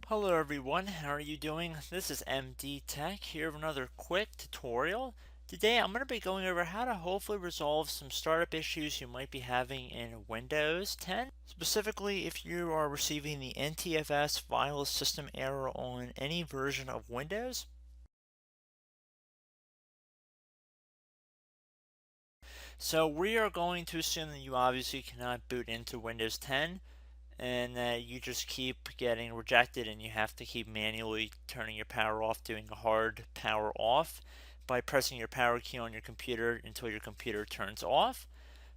Hello everyone, how are you doing? This is MD Tech here with another quick tutorial. Today I'm going to be going over how to hopefully resolve some startup issues you might be having in Windows 10. Specifically, if you are receiving the NTFS file system error on any version of Windows. So we are going to assume that you obviously cannot boot into Windows 10 and that you just keep getting rejected and you have to keep manually turning your power off, doing a hard power off by pressing your power key on your computer until your computer turns off.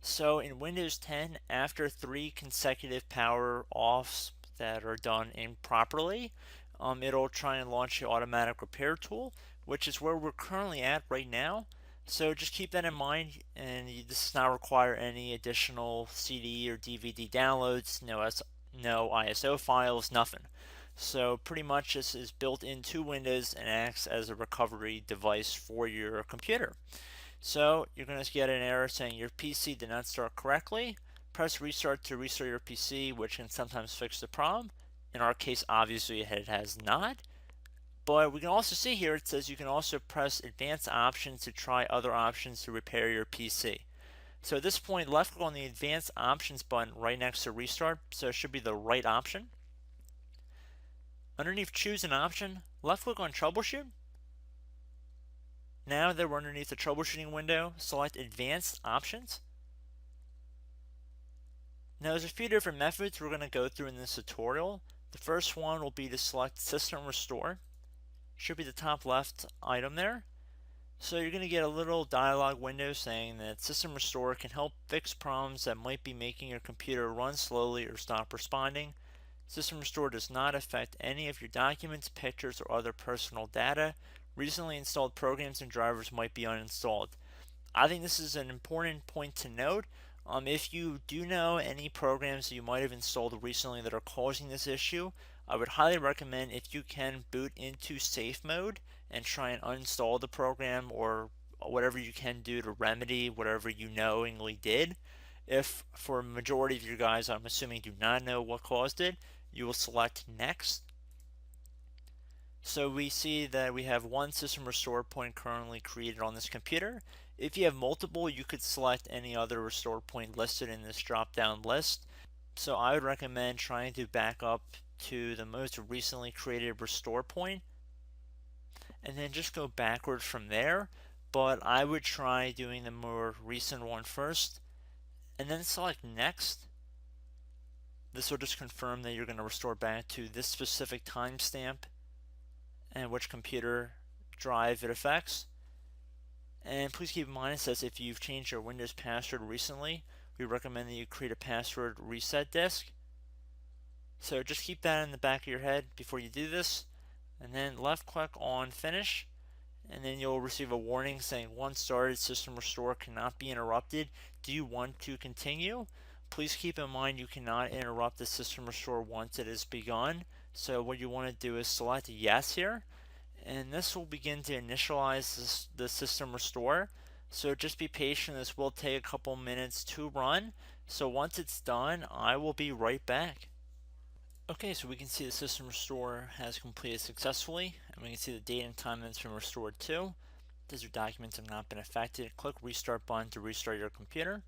So in Windows 10, after 3 consecutive power offs that are done improperly, it'll try and launch the automatic repair tool, which is where we're currently at right now. So just keep that in mind, and this does not require any additional CD or DVD downloads, no ISO files, nothing. So pretty much this is built into Windows and acts as a recovery device for your computer. So you're going to get an error saying your PC did not start correctly. Press restart to restart your PC, which can sometimes fix the problem. In our case, obviously it has not. But we can also see here it says you can also press advanced options to try other options to repair your PC. So at this point, left click on the advanced options button right next to restart, so it should be the right option. Underneath choose an option, left click on troubleshoot. Now that we're underneath the troubleshooting window, select advanced options. Now there's a few different methods we're going to go through in this tutorial. The first one will be to select system restore. Should be the top left item there. So you're going to get a little dialog window saying that System Restore can help fix problems that might be making your computer run slowly or stop responding. System Restore does not affect any of your documents, pictures, or other personal data. Recently installed programs and drivers might be uninstalled. I think this is an important point to note. If you do know any programs that you might have installed recently that are causing this issue, I would highly recommend if you can boot into safe mode and try and uninstall the program or whatever you can do to remedy whatever you knowingly did. If for a majority of you guys, I'm assuming do not know what caused it, you will select next. So we see that we have one system restore point currently created on this computer. If you have multiple, you could select any other restore point listed in this drop down list. So I would recommend trying to back up to the most recently created restore point and then just go backwards from there. But I would try doing the more recent one first and then select next. This will just confirm that you're going to restore back to this specific timestamp and which computer drive it affects. And please keep in mind it says if you've changed your Windows password recently, we recommend that you create a password reset disk. So just keep that in the back of your head before you do this, and then left click on finish, and then you'll receive a warning saying once started, system restore cannot be interrupted. Do you want to continue? Please keep in mind you cannot interrupt the system restore once it has begun. So what you want to do is select yes here, and this will begin to initialize the system restore. So just be patient, this will take a couple minutes to run. So once it's done, I will be right back. Okay, so we can see the system restore has completed successfully, and we can see the date and time that it's been restored to. These your documents have not been affected. Click restart button to restart your computer.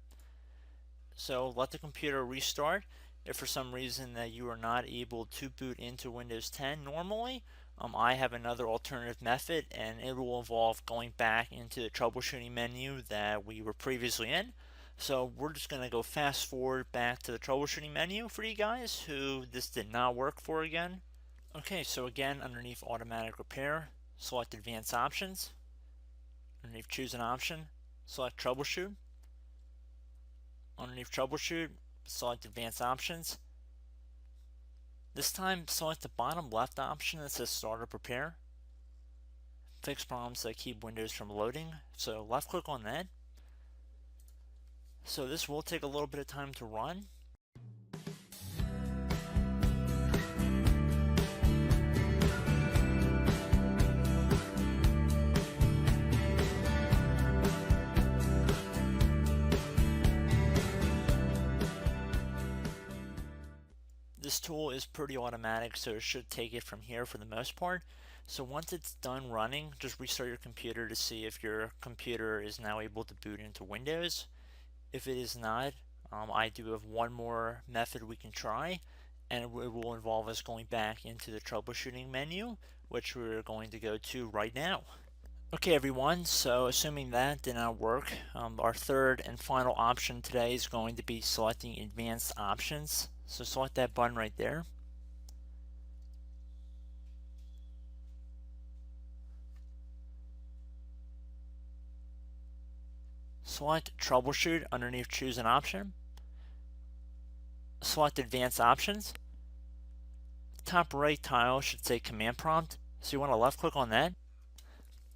So let the computer restart. If for some reason that you are not able to boot into Windows 10 normally, I have another alternative method, and it will involve going back into the troubleshooting menu that we were previously in. So we're just going to go fast forward back to the troubleshooting menu for you guys who this did not work for again. Okay, so again, underneath automatic repair, select advanced options. Underneath choose an option, select troubleshoot. Underneath troubleshoot, select advanced options. This time, select the bottom left option that says Startup Repair. Fix problems that keep Windows from loading. So left click on that. So this will take a little bit of time to run. is pretty automatic, so it should take it from here for the most part. So once it's done running, just restart your computer to see if your computer is now able to boot into Windows. If it is not, I do have one more method we can try, and it will involve us going back into the troubleshooting menu, which we're going to go to right now. Okay everyone, so assuming that did not work, our third and final option today is going to be selecting advanced options. So select that button right there. Select troubleshoot underneath choose an option. Select advanced options. Top right tile should say command prompt, so you want to left click on that.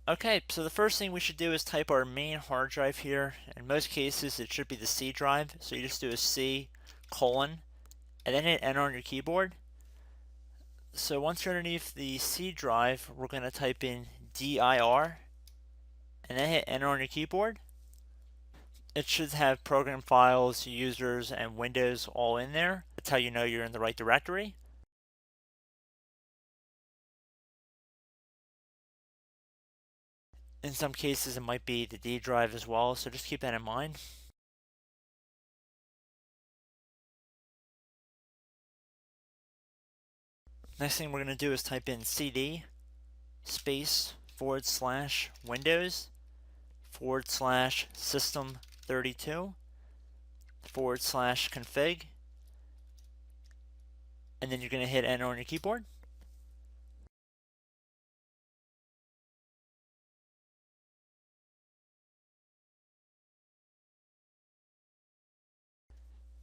Okay, so the first thing we should do is type our main hard drive here. In most cases it should be the C drive, so you just do a C colon and then hit enter on your keyboard. So once you're underneath the C drive, we're going to type in dir and then hit enter on your keyboard. It should have program files, users, and Windows all in there. That's how you know you're in the right directory. In some cases it might be the D drive as well, so just keep that in mind. Next thing we're going to do is type in cd space / Windows / system32 / config, and then you're going to hit enter on your keyboard.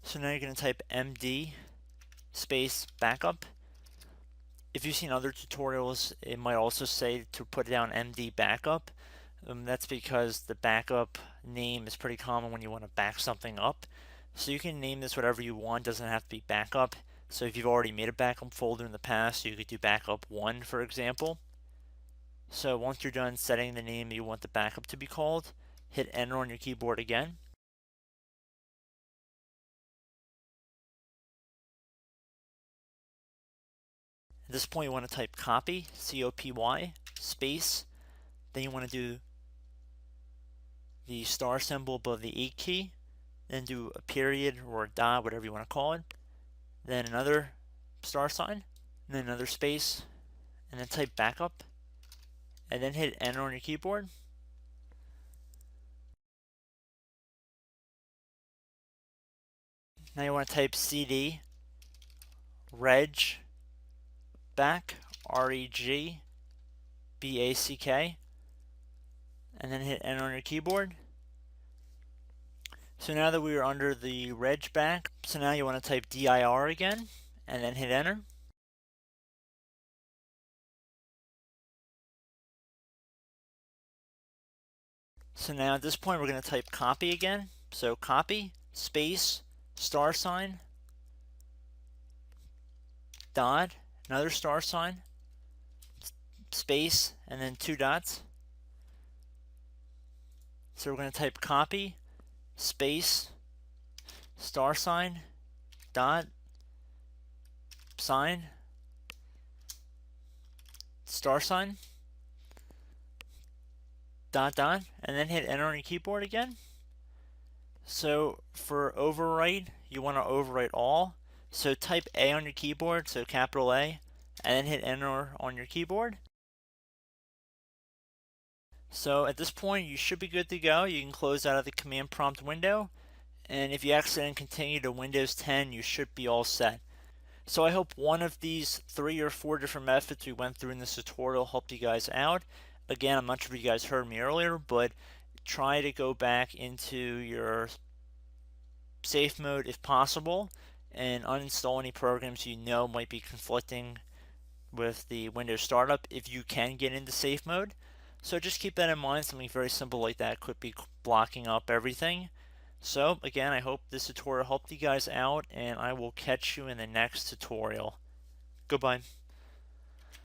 So now you're going to type md space backup. If you've seen other tutorials, it might also say to put down md backup. That's because the backup name is pretty common when you want to back something up. So you can name this whatever you want, doesn't have to be backup. So if you've already made a backup folder in the past, you could do backup 1 for example. So once you're done setting the name you want the backup to be called, hit enter on your keyboard again. At this point you want to type copy, C-O-P-Y, space, then you want to do the star symbol above the 8 key, then do a period or a dot, whatever you want to call it, then another star sign, and then another space, and then type backup, and then hit enter on your keyboard. Now you want to type cd reg back, REG BACK, and then hit enter on your keyboard. So now that we are under the reg back, so now you want to type dir again, and then hit enter. So now at this point we're going to type copy again. So copy, space, star sign, dot, another star sign, space, and then 2 dots. So we're going to type copy, space, star sign, dot, sign, star sign, dot dot, and then hit enter on your keyboard again. So for overwrite, you want to overwrite all. So type A on your keyboard, so capital A, and then hit enter on your keyboard. So at this point you should be good to go. You can close out of the command prompt window, and if you accidentally continue to Windows 10 you should be all set. So I hope one of these 3 or 4 different methods we went through in this tutorial helped you guys out. Again, I'm not sure if you guys heard me earlier, but try to go back into your safe mode if possible and uninstall any programs you know might be conflicting with the Windows startup if you can get into safe mode. So just keep that in mind. Something very simple like that could be blocking up everything. So again, I hope this tutorial helped you guys out, and I will catch you in the next tutorial. Goodbye.